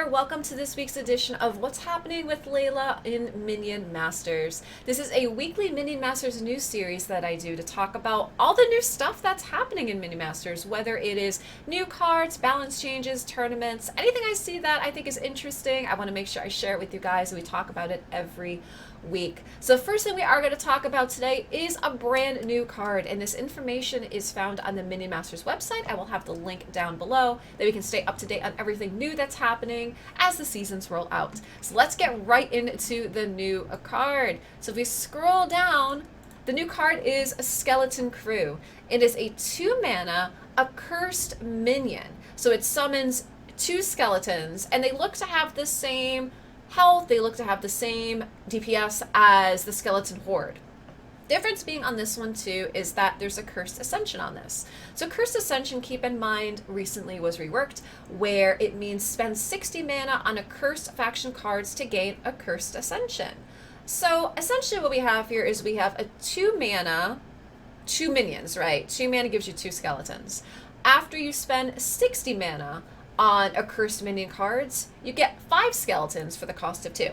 there, welcome to this week's edition of What's Happening with Leila in Minion Masters. This is a weekly Minion Masters news series that I do to talk about all the new stuff that's happening in Minion Masters, whether it is new cards, balance changes, tournaments, anything I see that I think is interesting. I want to make sure I share it with you guys and we talk about it every week. So the first thing we are going to talk about today is a brand new card, and this information is found on the Minion Masters website. I will have the link down below that we can stay up to date on everything new that's happening as the seasons roll out. So let's get right into the new card. So if we scroll down, the new card is a Skeleton Crew. It is a 2-mana, accursed minion. So it summons 2 skeletons, and they look to have the same health, they look to have the same DPS as the Skeleton Horde. Difference being on this one too is that there's a Cursed Ascension on this. So Cursed Ascension, keep in mind, recently was reworked, where it means spend 60 mana on accursed faction cards to gain a Cursed Ascension. So essentially what we have here is we have a 2-mana, 2 minions, right? 2 mana gives you 2 skeletons. After you spend 60 mana on accursed minion cards, you get 5 skeletons for the cost of 2.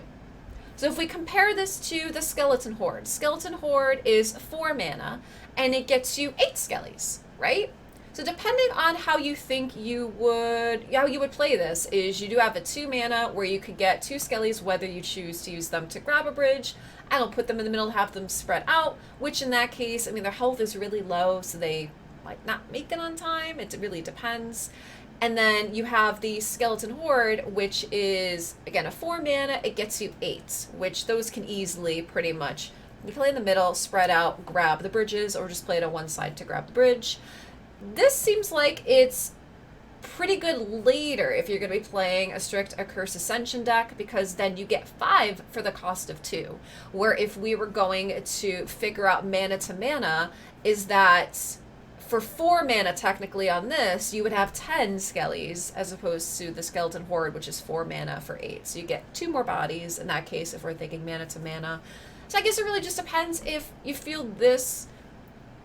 So if we compare this to the Skeleton Horde is 4 mana, and it gets you 8 skellies, right? So depending on how you think you would play this, is you do have a 2 mana where you could get 2 skellies, whether you choose to use them to grab a bridge, and I'll put them in the middle, have them spread out, which in that case, I mean, their health is really low, so they might not make it on time. It really depends. And then you have the Skeleton Horde, which is, again, a 4 mana. It gets you 8, which those can easily pretty much, you play in the middle, spread out, grab the bridges, or just play it on one side to grab the bridge. This seems like it's pretty good later if you're going to be playing a strict Accursed Ascension deck, because then you get 5 for the cost of 2. Where if we were going to figure out mana to mana, is that for 4 mana technically on this, you would have 10 skellies as opposed to the Skeleton Horde, which is 4 mana for 8. So you get 2 more bodies in that case if we're thinking mana to mana. So I guess it really just depends if you feel this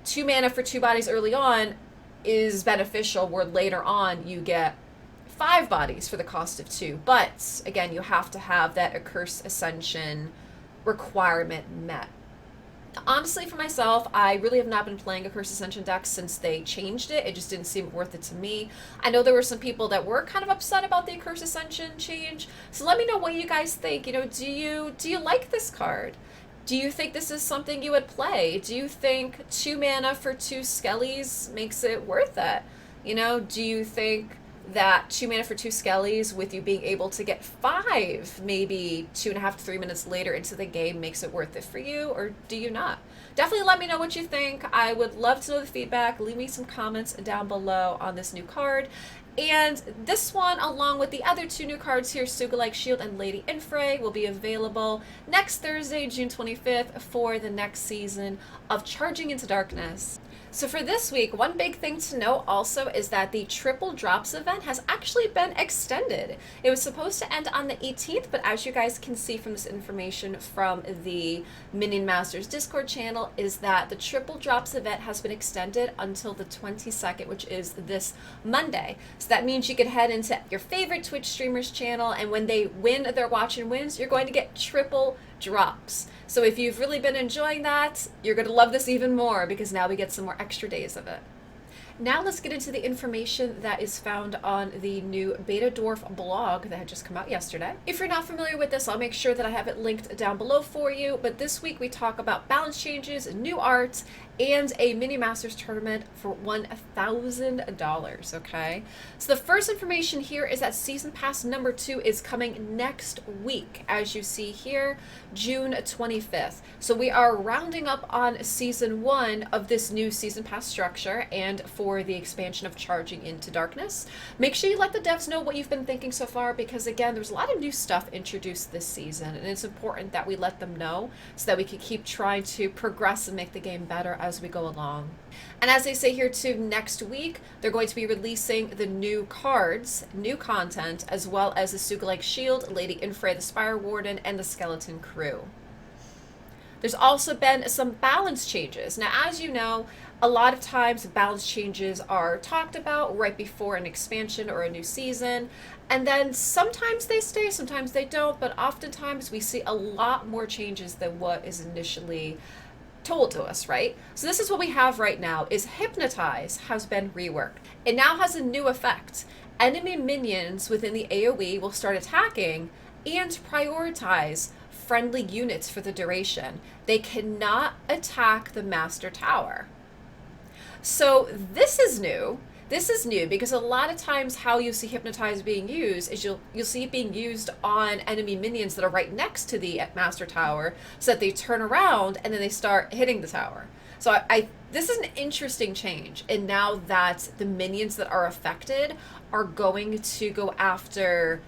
2 mana for 2 bodies early on is beneficial, where later on you get 5 bodies for the cost of 2. But again, you have to have that Accursed Ascension requirement met. Honestly, for myself, I really have not been playing a Cursed Ascension deck since they changed it. It just didn't seem worth it to me. I know there were some people that were kind of upset about the Cursed Ascension change. So let me know what you guys think. You know, do you like this card? Do you think this is something you would play? Do you think 2 mana for 2 skellies makes it worth it? You know, do you think that 2 mana for 2 skellies with you being able to get 5 maybe 2.5 to 3 minutes later into the game makes it worth it for you, or do you not? Definitely let me know what you think. I would love to know the feedback. Leave me some comments down below on this new card. And this one, along with the other 2 new cards here, Sugilite Shield and Lady Infray, will be available next Thursday, June 25th, for the next season of Charging into Darkness. So for this week, one big thing to note also is that the Triple Drops event has actually been extended. It was supposed to end on the 18th, but as you guys can see from this information from the Minion Masters Discord channel, is that the Triple Drops event has been extended until the 22nd, which is this Monday. So that means you can head into your favorite Twitch streamer's channel, and when they win their Watch and Wins, you're going to get triple drops. So if you've really been enjoying that, you're going to love this even more, because now we get some more extra days of it. Now let's get into the information that is found on the new Beta Dwarf blog that had just come out yesterday. If you're not familiar with this, I'll make sure that I have it linked down below for you. But this week we talk about balance changes, new art, and a Mini Masters tournament for $1,000, okay? So the first information here is that Season Pass number 2 is coming next week, as you see here, June 25th. So we are rounding up on Season 1 of this new Season Pass structure, and for the expansion of Charging into Darkness. Make sure you let the devs know what you've been thinking so far, because again, there's a lot of new stuff introduced this season, and it's important that we let them know so that we can keep trying to progress and make the game better as we go along. And as they say here too, next week they're going to be releasing the new cards, new content, as well as the Sugilite Shield, Lady Infray, the Spire Warden, and the Skeleton Crew. There's also been some balance changes. Now, as you know, a lot of times balance changes are talked about right before an expansion or a new season, and then sometimes they stay, sometimes they don't, but oftentimes we see a lot more changes than what is initially told to us, right? So this is what we have right now is Hypnotize has been reworked. It now has a new effect. Enemy minions within the AoE will start attacking and prioritize friendly units for the duration. They cannot attack the Master Tower. So this is new. This is new because a lot of times how you see Hypnotize being used is you'll see it being used on enemy minions that are right next to the Master Tower, so that they turn around and then they start hitting the tower. So this is an interesting change. And now that the minions that are affected are going to go after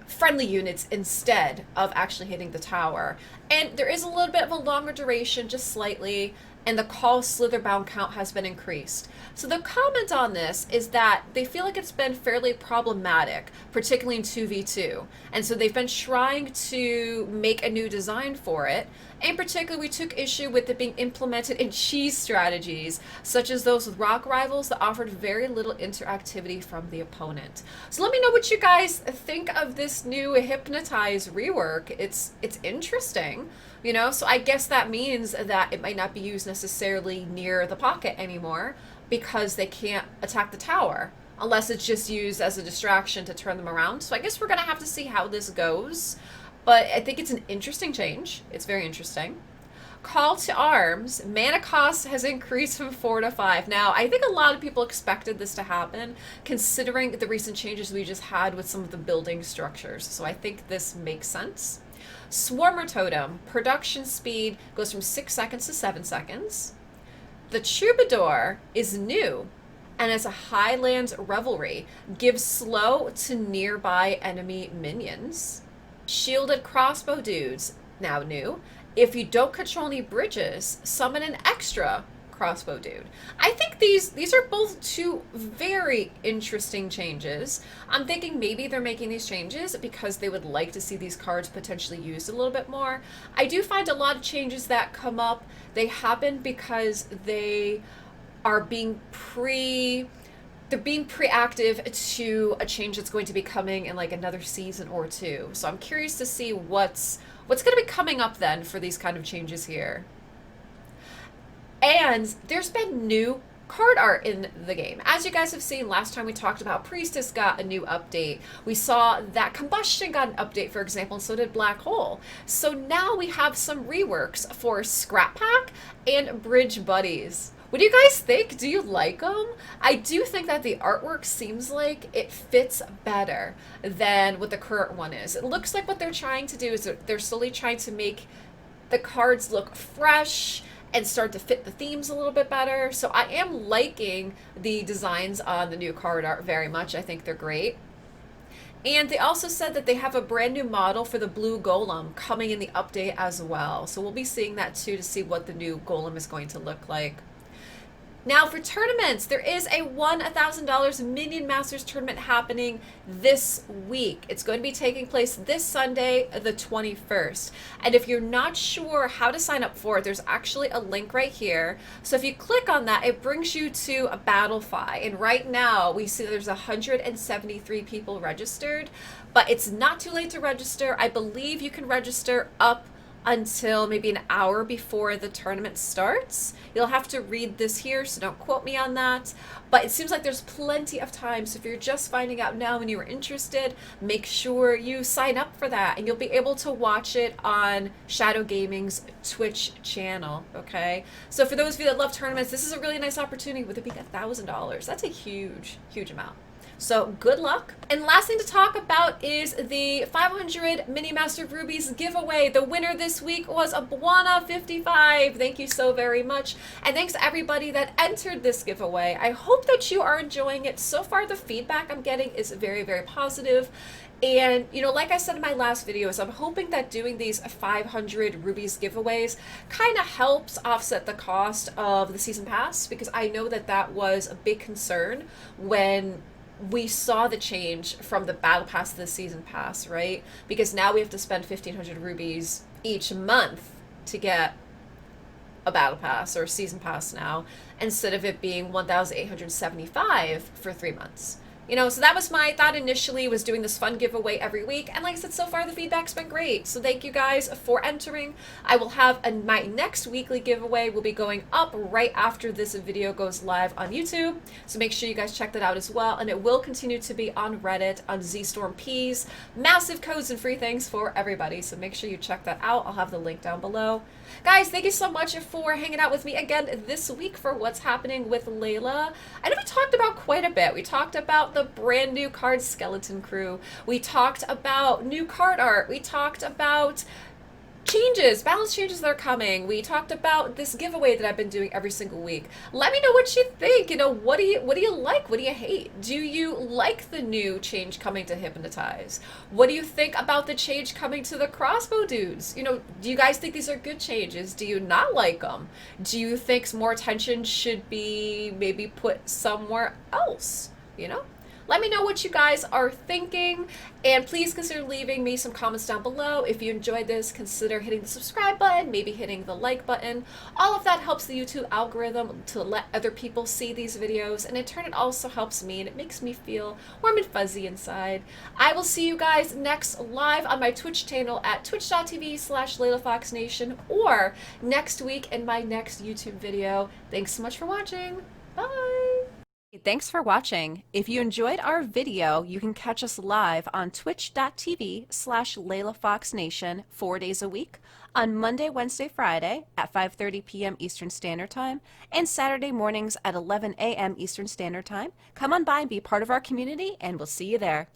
friendly units instead of actually hitting the tower. And there is a little bit of a longer duration, just slightly, and the call slitherbound count has been increased. So the comment on this is that they feel like it's been fairly problematic, particularly in 2v2. And so they've been trying to make a new design for it. In particular, we took issue with it being implemented in cheese strategies, such as those with rock rivals that offered very little interactivity from the opponent. So let me know what you guys think of this new Hypnotize rework. It's interesting, you know, so I guess that means that it might not be used necessarily near the pocket anymore because they can't attack the tower unless it's just used as a distraction to turn them around. So I guess we're going to have to see how this goes. But I think it's an interesting change. It's very interesting. Call to arms. Mana cost has increased from 4 to 5. Now, I think a lot of people expected this to happen, considering the recent changes we just had with some of the building structures. So I think this makes sense. Swarmer Totem. Production speed goes from 6 seconds to 7 seconds. The Troubadour is new and as a Highlands Revelry, gives slow to nearby enemy minions. Shielded Crossbow Dudes, now new. If you don't control any bridges, summon an extra Crossbow Dude. I think these are both two very interesting changes. I'm thinking maybe they're making these changes because they would like to see these cards potentially used a little bit more. I do find a lot of changes that come up, they happen because they are being they're being pre-active to a change that's going to be coming in like another season or two. So I'm curious to see what's going to be coming up then for these kind of changes here. And there's been new card art in the game. As you guys have seen, last time we talked about Priestess got a new update. We saw that Combustion got an update, for example, and so did Black Hole. So now we have some reworks for Scrap Pack and Bridge Buddies. What do you guys think? Do you like them? I do think that the artwork seems like it fits better than what the current one is. It looks like what they're trying to do is they're slowly trying to make the cards look fresh and start to fit the themes a little bit better. So I am liking the designs on the new card art very much. I think they're great. And they also said that they have a brand new model for the blue golem coming in the update as well. So we'll be seeing that too to see what the new golem is going to look like. Now for tournaments, there is a $1,000 Minion Masters tournament happening this week. It's going to be taking place this Sunday, the 21st. And if you're not sure how to sign up for it, there's actually a link right here. So if you click on that, it brings you to a Battlefy. And right now we see there's 173 people registered, but it's not too late to register. I believe you can register up until maybe an hour before the tournament starts. You'll have to read this here, so don't quote me on that. But it seems like there's plenty of time, so if you're just finding out now and you were interested, make sure you sign up for that, and you'll be able to watch it on Shadow Gaming's Twitch channel, okay? So for those of you that love tournaments, this is a really nice opportunity with it being $1,000. That's a huge, huge amount. So good luck. And last thing to talk about is the 500 Mini Master Rubies giveaway. The winner this week was Abuana55. Thank you so very much. And thanks to everybody that entered this giveaway. I hope that you are enjoying it. So far, the feedback I'm getting is very, very positive. And, you know, like I said in my last videos, I'm hoping that doing these 500 Rubies giveaways kind of helps offset the cost of the Season Pass, because I know that that was a big concern when we saw the change from the Battle Pass to the Season Pass, right? Because now we have to spend 1,500 rubies each month to get a battle pass or a season pass now, instead of it being 1,875 for 3 months. You know, so that was my thought initially, was doing this fun giveaway every week. And like I said, so far the feedback's been great. So thank you guys for entering. I will have my next weekly giveaway will be going up right after this video goes live on YouTube. So make sure you guys check that out as well. And it will continue to be on Reddit, on zStormp. Massive codes and free things for everybody. So make sure you check that out. I'll have the link down below. Guys, thank you so much for hanging out with me again this week for what's happening with Leila. I know we talked about quite a bit. We talked about the brand new card Skeleton Crew. We talked about new card art. We talked about changes, balance changes that are coming. We talked about this giveaway that I've been doing every single week. Let me know what you think. You know, what do you like? What do you hate? Do you like the new change coming to Hypnotize? What do you think about the change coming to the crossbow dudes? You know, do you guys think these are good changes? Do you not like them? Do you think more attention should be maybe put somewhere else? You know? Let me know what you guys are thinking, and please consider leaving me some comments down below. If you enjoyed this, consider hitting the subscribe button, maybe hitting the like button. All of that helps the YouTube algorithm to let other people see these videos, and in turn it also helps me, and it makes me feel warm and fuzzy inside. I will see you guys next live on my Twitch channel at twitch.tv/LeilaFoxNation, or next week in my next YouTube video. Thanks so much for watching. Bye! Thanks for watching. If you enjoyed our video, you can catch us live on twitch.tv/LeilaFoxNation 4 days a week, on Monday, Wednesday, Friday at 5:30 p.m. Eastern Standard Time, and Saturday mornings at 11 a.m. Eastern Standard Time. Come on by and be part of our community, and we'll see you there.